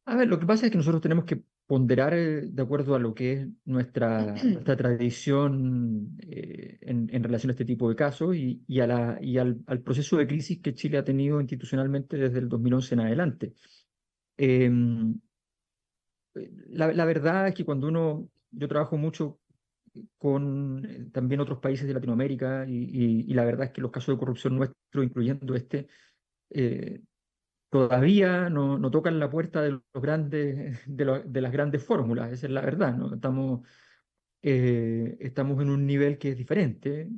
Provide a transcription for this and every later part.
A ver, lo que pasa es que nosotros tenemos que ponderar de acuerdo a lo que es nuestra tradición en relación a este tipo de casos y al proceso de crisis que Chile ha tenido institucionalmente desde el 2011 en adelante. Em, la verdad es que yo trabajo mucho con también otros países de Latinoamérica y la verdad es que los casos de corrupción nuestros, incluyendo este, eh, todavía no tocan la puerta de los grandes, de las grandes fórmulas, esa es la verdad, ¿no? Estamos en un nivel que es diferente,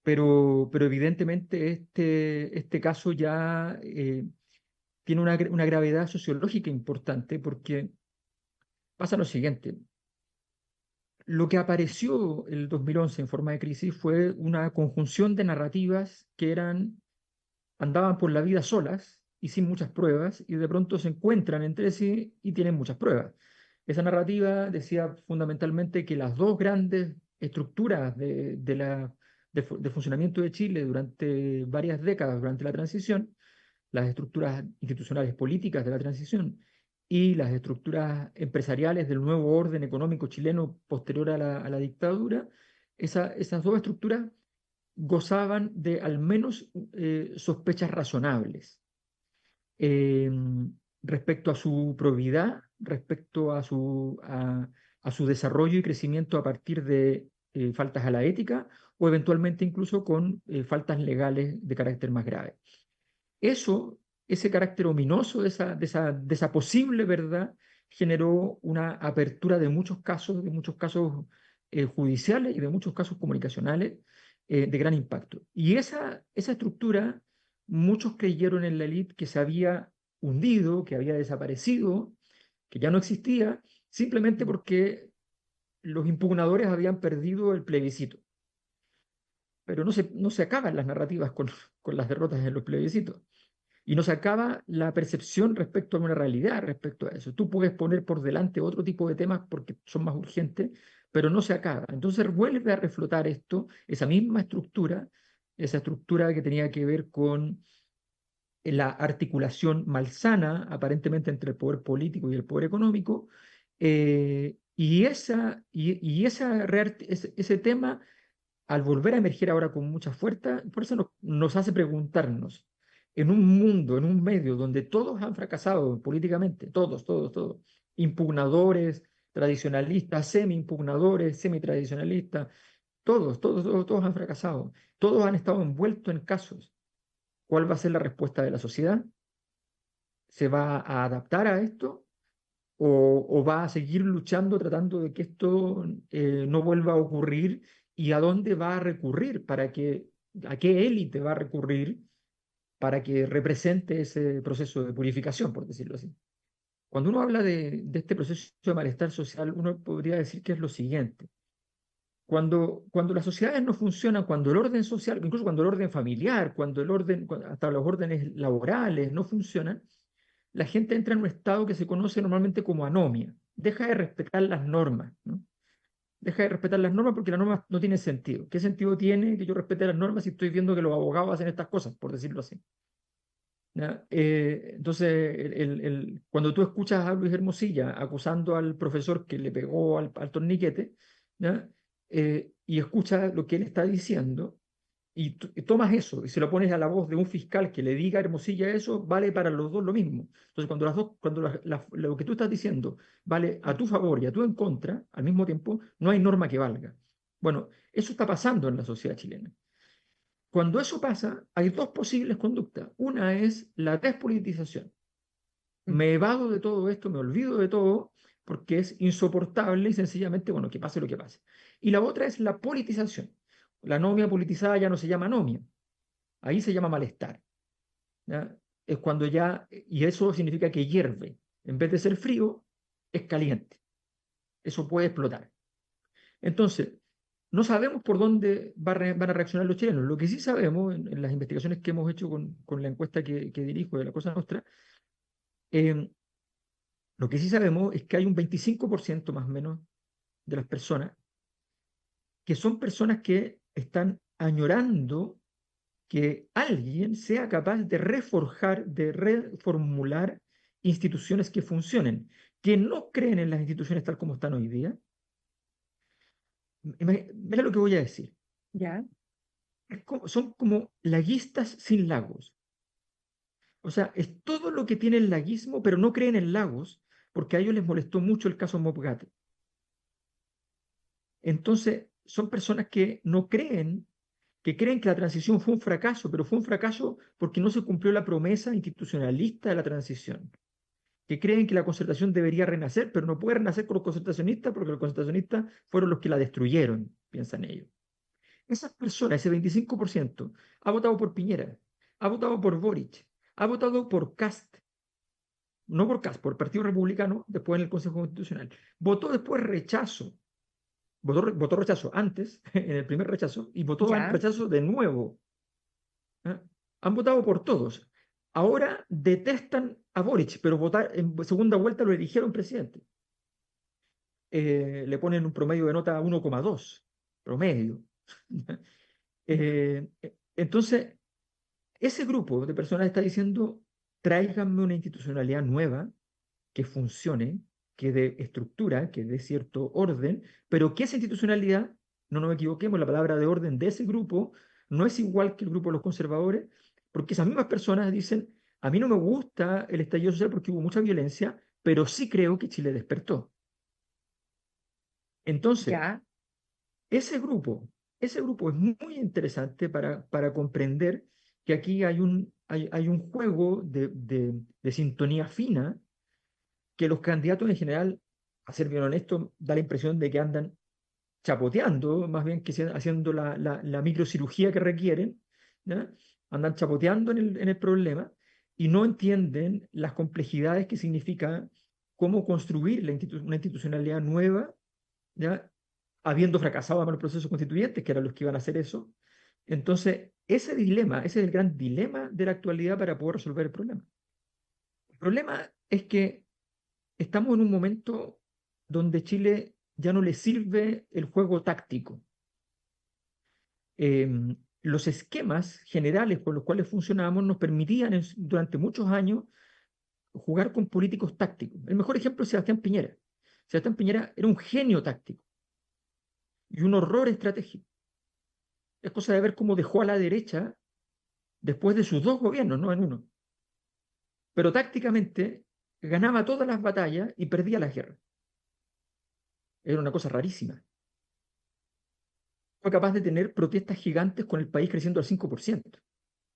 pero evidentemente este caso ya tiene una gravedad sociológica importante porque pasa lo siguiente. Lo que apareció el 2011 en forma de crisis fue una conjunción de narrativas que andaban por la vida solas y sin muchas pruebas, y de pronto se encuentran entre sí y tienen muchas pruebas. Esa narrativa decía fundamentalmente que las dos grandes estructuras de funcionamiento de Chile durante varias décadas, durante la transición, las estructuras institucionales políticas de la transición y las estructuras empresariales del nuevo orden económico chileno posterior a la dictadura, esas dos estructuras gozaban de al menos sospechas razonables eh, respecto a su probidad, respecto a su desarrollo y crecimiento a partir de faltas a la ética o eventualmente incluso con faltas legales de carácter más grave. Eso, ese carácter ominoso de esa posible verdad generó una apertura de muchos casos judiciales y de muchos casos comunicacionales de gran impacto. Y esa estructura, muchos creyeron en la élite que se había hundido, que había desaparecido, que ya no existía, simplemente porque los impugnadores habían perdido el plebiscito. Pero no se acaban las narrativas con las derrotas en los plebiscitos. Y nos acaba la percepción respecto a una realidad, respecto a eso. Tú puedes poner por delante otro tipo de temas porque son más urgentes, pero no se acaba. Entonces vuelve a reflotar esto, esa estructura que tenía que ver con la articulación malsana, aparentemente, entre el poder político y el poder económico, ese tema, al volver a emerger ahora con mucha fuerza nos hace preguntarnos, en un mundo, en un medio donde todos han fracasado políticamente, todos, todos, todos, impugnadores, tradicionalistas, semi-impugnadores, semi-tradicionalistas, todos, todos, todos, todos han fracasado, todos han estado envueltos en casos. ¿Cuál va a ser la respuesta de la sociedad? ¿Se va a adaptar a esto? ¿O va a seguir luchando tratando de que esto no vuelva a ocurrir? ¿Y a dónde va a recurrir? ¿A qué élite va a recurrir para que represente ese proceso de purificación, por decirlo así? Cuando uno habla de este proceso de malestar social, uno podría decir que es lo siguiente. Cuando las sociedades no funcionan, cuando el orden social, incluso cuando el orden familiar, hasta los órdenes laborales no funcionan, la gente entra en un estado que se conoce normalmente como anomia. Deja de respetar las normas, ¿no? Deja de respetar las normas porque las normas no tienen sentido. ¿Qué sentido tiene que yo respete las normas si estoy viendo que los abogados hacen estas cosas, por decirlo así? ¿Ya? Entonces, cuando tú escuchas a Luis Hermosilla acusando al profesor que le pegó al torniquete, ¿ya? Y escuchas lo que él está diciendo, y tomas eso y se lo pones a la voz de un fiscal que le diga a Hermosilla eso, vale para los dos lo mismo. Entonces, lo que tú estás diciendo vale a tu favor y a tu en contra, al mismo tiempo, no hay norma que valga. Bueno, eso está pasando en la sociedad chilena. Cuando eso pasa, hay dos posibles conductas. Una es la despolitización. Me evado de todo esto, me olvido de todo, porque es insoportable y sencillamente, bueno, que pase lo que pase. Y la otra es la politización. La anomia politizada ya no se llama anomia, ahí se llama malestar. ¿Ya? Es cuando y eso significa que hierve. En vez de ser frío, es caliente. Eso puede explotar. Entonces, no sabemos por dónde van a reaccionar los chilenos. Lo que sí sabemos en las investigaciones que hemos hecho con la encuesta que dirijo de la Cosa Nostra, eh, lo que sí sabemos es que hay un 25% más o menos de las personas que son personas que están añorando que alguien sea capaz de reforjar, de reformular instituciones que funcionen, que no creen en las instituciones tal como están hoy día. Mira lo que voy a decir. Ya, Son como laguistas sin lagos. O sea, es todo lo que tiene el laguismo, pero no creen en lagos, porque a ellos les molestó mucho el caso Mopgate. Entonces, son personas que creen que la transición fue un fracaso, pero fue un fracaso porque no se cumplió la promesa institucionalista de la transición. Que creen que la concertación debería renacer, pero no puede renacer con los concertacionistas porque los concertacionistas fueron los que la destruyeron, piensan ellos. Esas personas, ese 25%, ha votado por Piñera, ha votado por Boric, ha votado por Cast, no por Cast, por el Partido Republicano, después en el Consejo Constitucional. Votó después rechazo, votó rechazo antes, en el primer rechazo, y votó ya, rechazo de nuevo. ¿Eh? Han votado por todos. Ahora detestan a Boric, pero votar en segunda vuelta lo eligieron presidente. Le ponen un promedio de nota 1,2, promedio. Entonces, ese grupo de personas está diciendo, tráiganme una institucionalidad nueva que funcione, que dé estructura, que dé cierto orden, pero que esa institucionalidad, no nos equivoquemos, la palabra de orden de ese grupo no es igual que el grupo de los conservadores, porque esas mismas personas dicen, a mí no me gusta el estallido social porque hubo mucha violencia, pero sí creo que Chile despertó. Entonces, ya, ese grupo, ese grupo es muy interesante para comprender que aquí hay un juego de sintonía fina que los candidatos en general, a ser bien honesto, da la impresión de que andan chapoteando, más bien que haciendo la microcirugía que requieren, ¿ya? Andan chapoteando en el problema y no entienden las complejidades que significa cómo construir una institucionalidad nueva, ¿ya? Habiendo fracasado en los procesos constituyentes, que eran los que iban a hacer eso. Entonces, ese dilema, ese es el gran dilema de la actualidad para poder resolver el problema. El problema es que estamos en un momento donde Chile ya no le sirve el juego táctico. Los esquemas generales por los cuales funcionábamos nos permitían durante muchos años jugar con políticos tácticos. El mejor ejemplo es Sebastián Piñera. Sebastián Piñera era un genio táctico y un horror estratégico. Es cosa de ver cómo dejó a la derecha después de sus dos gobiernos, no en uno. Pero tácticamente ganaba todas las batallas y perdía las guerras. Era una cosa rarísima. Fue capaz de tener protestas gigantes con el país creciendo al 5% en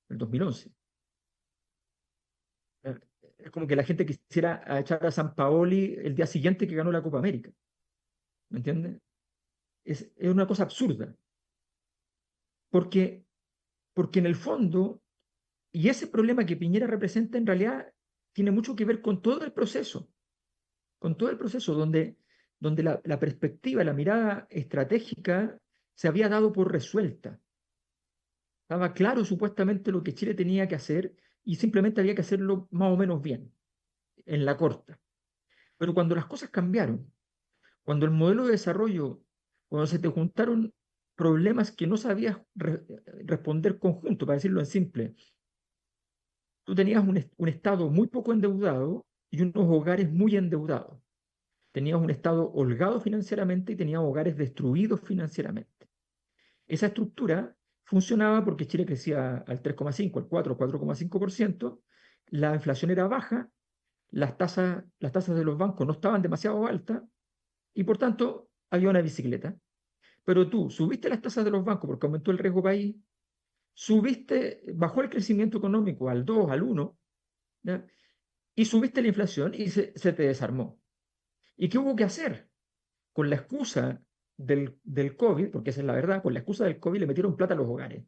el 2011. Es como que la gente quisiera echar a San Paoli el día siguiente que ganó la Copa América. ¿Me entiendes? Es una cosa absurda. Porque, porque en el fondo, y ese problema que Piñera representa en realidad tiene mucho que ver con todo el proceso donde la perspectiva, la mirada estratégica se había dado por resuelta. Estaba claro supuestamente lo que Chile tenía que hacer y simplemente había que hacerlo más o menos bien, en la corta. Pero cuando las cosas cambiaron, cuando el modelo de desarrollo, cuando se te juntaron problemas que no sabías responder conjunto, para decirlo en simple, tú tenías un Estado muy poco endeudado y unos hogares muy endeudados. Tenías un Estado holgado financieramente y tenías hogares destruidos financieramente. Esa estructura funcionaba porque Chile crecía al 3,5, al 4, 4,5%, la inflación era baja, las tasas de los bancos no estaban demasiado altas y por tanto había una bicicleta. Pero tú subiste las tasas de los bancos porque aumentó el riesgo país, bajó el crecimiento económico al 2, al 1, ¿ya? Y subiste la inflación y se te desarmó. ¿Y qué hubo que hacer? Con la excusa del COVID, porque esa es la verdad, con la excusa del COVID le metieron plata a los hogares.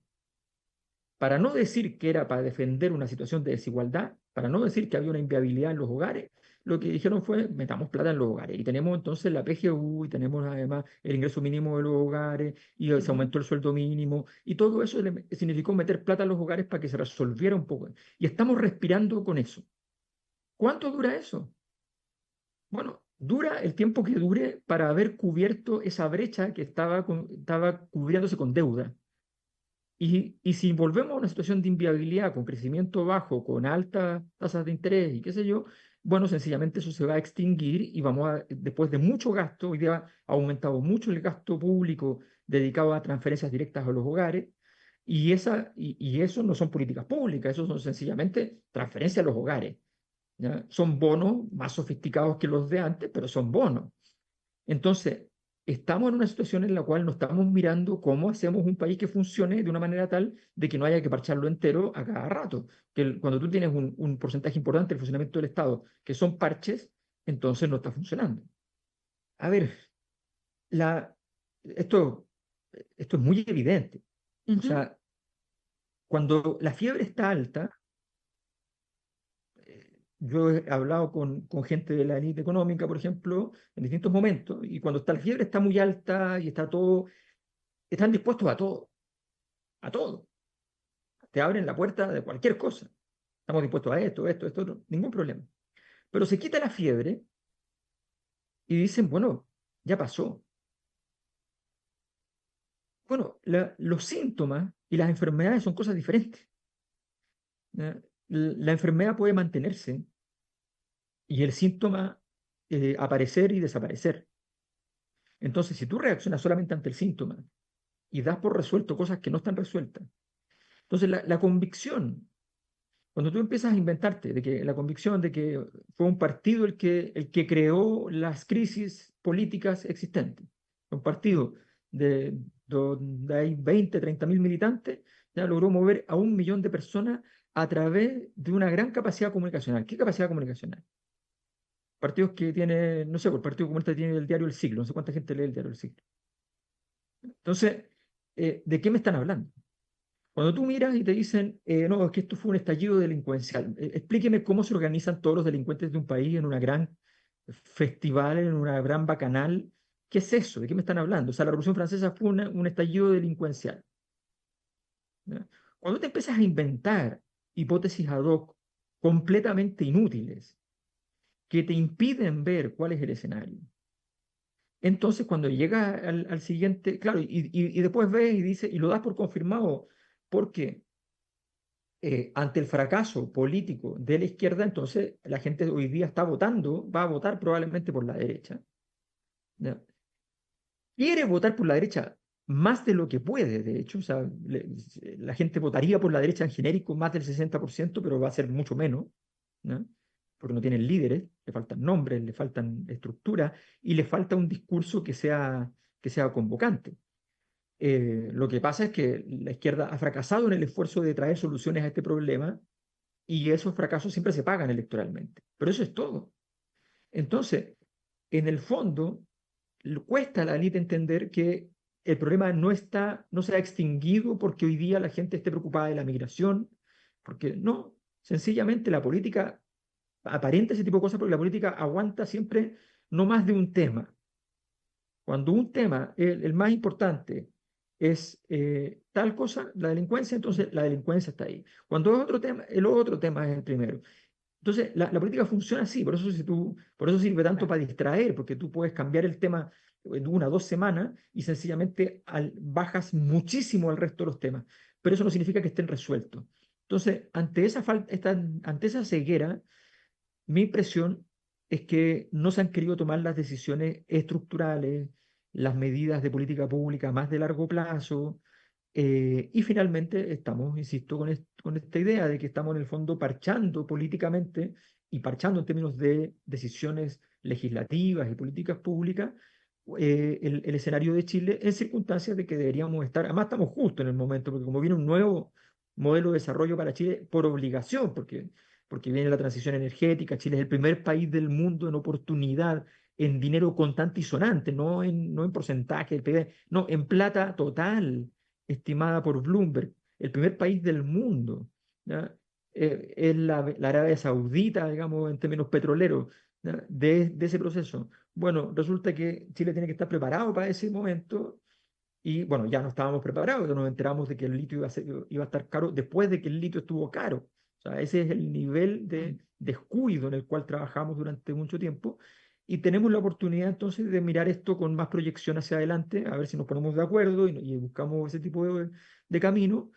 Para no decir que era para defender una situación de desigualdad, para no decir que había una inviabilidad en los hogares, lo que dijeron fue, metamos plata en los hogares. Y tenemos entonces la PGU y tenemos además el ingreso mínimo de los hogares y se ujú, aumentó el sueldo mínimo y todo eso significó meter plata en los hogares para que se resolviera un poco. Y estamos respirando con eso. ¿Cuánto dura eso? Bueno, dura el tiempo que dure para haber cubierto esa brecha que estaba cubriéndose con deuda. Y si volvemos a una situación de inviabilidad, con crecimiento bajo, con altas tasas de interés y qué sé yo, bueno, sencillamente eso se va a extinguir y después de mucho gasto, hoy día ha aumentado mucho el gasto público dedicado a transferencias directas a los hogares, y eso no son políticas públicas, eso son sencillamente transferencias a los hogares. ¿Ya? Son bonos más sofisticados que los de antes, pero son bonos. Entonces, estamos en una situación en la cual no estamos mirando cómo hacemos un país que funcione de una manera tal de que no haya que parcharlo entero a cada rato. Cuando tú tienes un porcentaje importante del funcionamiento del Estado que son parches, entonces no está funcionando. A ver, la, esto, esto es muy evidente. O Ujú, sea, cuando la fiebre está alta, yo he hablado con gente de la élite económica, por ejemplo, en distintos momentos, y cuando está la fiebre está muy alta y está todo, están dispuestos a todo, a todo. Te abren la puerta de cualquier cosa. Estamos dispuestos a esto, otro, ningún problema. Pero se quita la fiebre y dicen, bueno, ya pasó. Bueno, los síntomas y las enfermedades son cosas diferentes. ¿Ya? La enfermedad puede mantenerse y el síntoma aparecer y desaparecer. Entonces, si tú reaccionas solamente ante el síntoma y das por resuelto cosas que no están resueltas, entonces la convicción, cuando tú empiezas a inventarte de que la convicción de que fue un partido el que creó las crisis políticas existentes, un partido donde hay 20, 30 mil militantes, ya logró mover a 1 millón de personas a través de una gran capacidad comunicacional. ¿Qué capacidad comunicacional? Partidos que tienen, no sé, el Partido Comunista tiene el diario El Siglo, no sé cuánta gente lee el diario El Siglo. Entonces, ¿de qué me están hablando? Cuando tú miras y te dicen, no, es que esto fue un estallido delincuencial, explíqueme cómo se organizan todos los delincuentes de un país en una gran festival, en una gran bacanal. ¿Qué es eso? ¿De qué me están hablando? O sea, la Revolución Francesa fue un estallido delincuencial. ¿Ya? Cuando te empiezas a inventar hipótesis ad hoc completamente inútiles que te impiden ver cuál es el escenario, entonces cuando llega al siguiente, claro, y después ves y dice, y lo das por confirmado, porque ante el fracaso político de la izquierda, entonces la gente hoy día está votando, va a votar probablemente por la derecha. ¿Ya? Quiere votar por la derecha más de lo que puede, de hecho, o sea, la gente votaría por la derecha en genérico más del 60%, pero va a ser mucho menos, ¿no? Porque no tienen líderes, le faltan nombres, le faltan estructuras y le falta un discurso que sea convocante. Lo que pasa es que la izquierda ha fracasado en el esfuerzo de traer soluciones a este problema y esos fracasos siempre se pagan electoralmente. Pero eso es todo. Entonces, en el fondo, cuesta a la élite entender que el problema no se ha extinguido porque hoy día la gente esté preocupada de la migración, porque no, sencillamente la política aparenta ese tipo de cosas porque la política aguanta siempre no más de un tema. Cuando un tema, el más importante, es tal cosa, la delincuencia, entonces la delincuencia está ahí. Cuando es otro tema, el otro tema es el primero. Entonces, la política funciona así, por eso sirve tanto para distraer, porque tú puedes cambiar el tema en 1 o 2 semanas y sencillamente bajas muchísimo el resto de los temas, pero eso no significa que estén resueltos. Entonces, ante esa ceguera, mi impresión es que no se han querido tomar las decisiones estructurales, las medidas de política pública más de largo plazo, y finalmente estamos, insisto, con esta idea de que estamos en el fondo parchando políticamente y parchando en términos de decisiones legislativas y políticas públicas el escenario de Chile en circunstancias de que deberíamos estar, además estamos justo en el momento, porque como viene un nuevo modelo de desarrollo para Chile por obligación, porque viene la transición energética, Chile es el primer país del mundo en oportunidad, en dinero contante y sonante, no en porcentaje del PIB, no, en plata total estimada por Bloomberg, el primer país del mundo, ¿ya? Es la Arabia Saudita, digamos, en términos petroleros, ¿ya? De ese proceso. Bueno, resulta que Chile tiene que estar preparado para ese momento y bueno, ya no estábamos preparados, nos enteramos de que el litio iba a estar caro después de que el litio estuvo caro. O sea, ese es el nivel de descuido en el cual trabajamos durante mucho tiempo y tenemos la oportunidad entonces de mirar esto con más proyección hacia adelante, a ver si nos ponemos de acuerdo y buscamos ese tipo de camino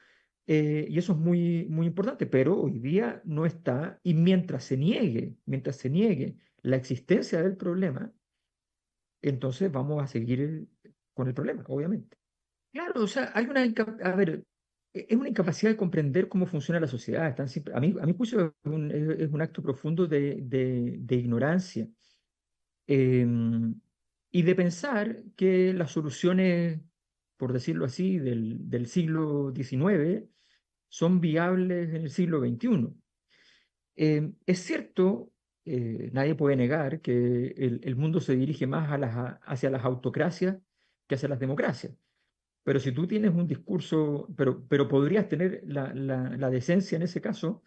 Y eso es muy, muy importante, pero hoy día no está, y mientras se niegue la existencia del problema, entonces vamos a seguir con el problema, obviamente. Claro, o sea, hay a ver, es una incapacidad de comprender cómo funciona la sociedad. A mi juicio es un acto profundo de ignorancia, em, y de pensar que las soluciones, por decirlo así, del siglo XIX son viables en el siglo XXI. Es cierto, nadie puede negar que el mundo se dirige más hacia las autocracias que hacia las democracias. Pero si tú tienes un discurso, pero podrías tener la decencia en ese caso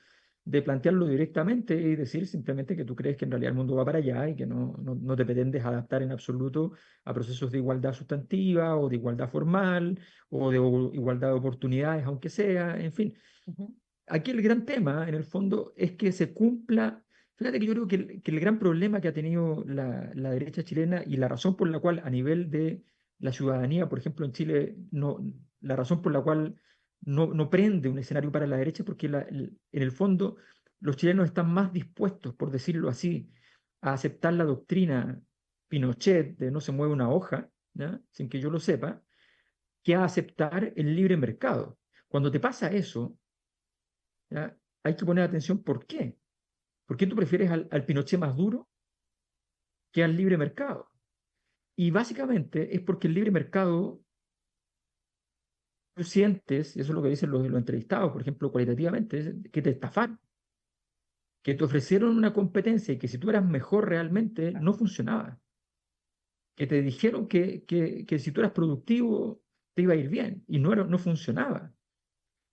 de plantearlo directamente y decir simplemente que tú crees que en realidad el mundo va para allá y que no te pretendes adaptar en absoluto a procesos de igualdad sustantiva o de igualdad formal o de igualdad de oportunidades, aunque sea, en fin. Ujú. Aquí el gran tema, en el fondo, es que se cumpla. Fíjate que yo creo que el gran problema que ha tenido la derecha chilena y la razón por la cual a nivel de la ciudadanía, por ejemplo, en Chile, la razón por la cual no prende un escenario para la derecha es porque en el fondo los chilenos están más dispuestos, por decirlo así, a aceptar la doctrina Pinochet de no se mueve una hoja, ¿ya? Sin que yo lo sepa, que a aceptar el libre mercado. Cuando te pasa eso, ¿ya? Hay que poner atención por qué. ¿Por qué tú prefieres al Pinochet más duro que al libre mercado? Y básicamente es porque el libre mercado, tú sientes, y eso es lo que dicen los entrevistados, por ejemplo, cualitativamente, que te estafaron, que te ofrecieron una competencia y que si tú eras mejor realmente no funcionaba, que te dijeron que si tú eras productivo te iba a ir bien y no funcionaba.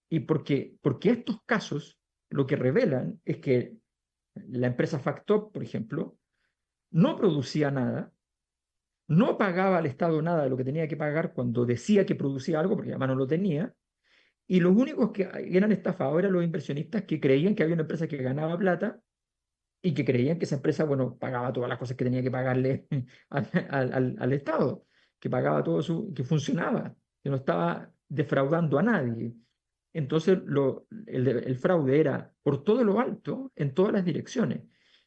Y porque estos casos lo que revelan es que la empresa Factop, por ejemplo, no producía nada, no pagaba al Estado nada de lo que tenía que pagar cuando decía que producía algo, porque además no lo tenía, y los únicos que eran estafados eran los inversionistas que creían que había una empresa que ganaba plata y que creían que esa empresa, bueno, pagaba todas las cosas que tenía que pagarle al Estado, que pagaba todo que funcionaba, que no estaba defraudando a nadie. Entonces, el fraude era por todo lo alto, en todas las direcciones.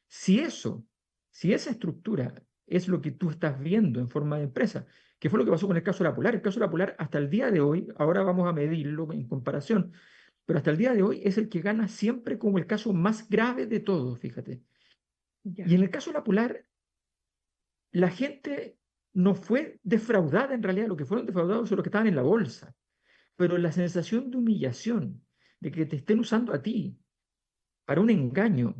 Si eso, si esa estructura es lo que tú estás viendo en forma de empresa, que fue lo que pasó con el caso de la Polar. El caso de la Polar hasta el día de hoy, ahora vamos a medirlo en comparación, pero hasta el día de hoy es el que gana siempre como el caso más grave de todos, fíjate. Y Ya. en el caso de la Polar, la gente no fue defraudada en realidad, lo que fueron defraudados son los que estaban en la bolsa, pero la sensación de humillación, de que te estén usando a ti para un engaño,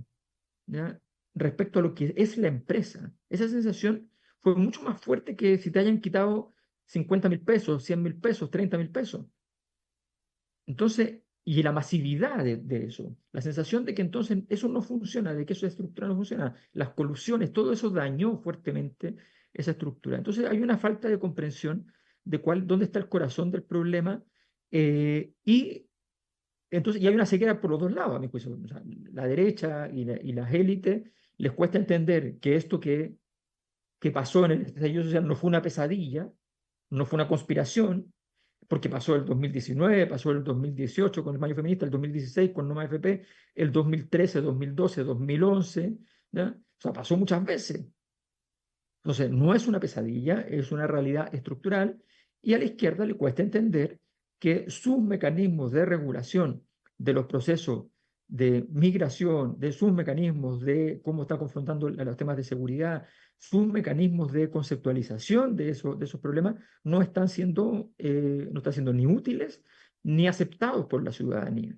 ¿ya? Respecto a lo que es la empresa, esa sensación fue mucho más fuerte que si te hayan quitado 50.000 pesos, 100.000 pesos, 30.000 pesos. Entonces, y la masividad de eso, la sensación de que entonces eso no funciona, de que esa estructura no funciona, las colusiones, todo eso dañó fuertemente esa estructura. Entonces hay una falta de comprensión de dónde está el corazón del problema, y entonces y hay una ceguera por los dos lados, a mi juicio. O sea, la derecha y las élites les cuesta entender que esto que pasó en el estallido social no fue una pesadilla, no fue una conspiración, porque pasó el 2019, pasó el 2018 con el Mayo Feminista, el 2016 con Noma FP, el 2013, 2012, 2011, ¿ya? O sea, pasó muchas veces. Entonces, no es una pesadilla, es una realidad estructural y a la izquierda le cuesta entender que sus mecanismos de regulación de los procesos de migración, de sus mecanismos de cómo está confrontando a los temas de seguridad, sus mecanismos de conceptualización de esos problemas no están siendo ni útiles ni aceptados por la ciudadanía,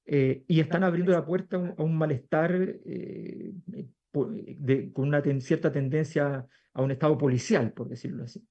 y están abriendo la puerta a un malestar, con una cierta tendencia a un estado policial, por decirlo así.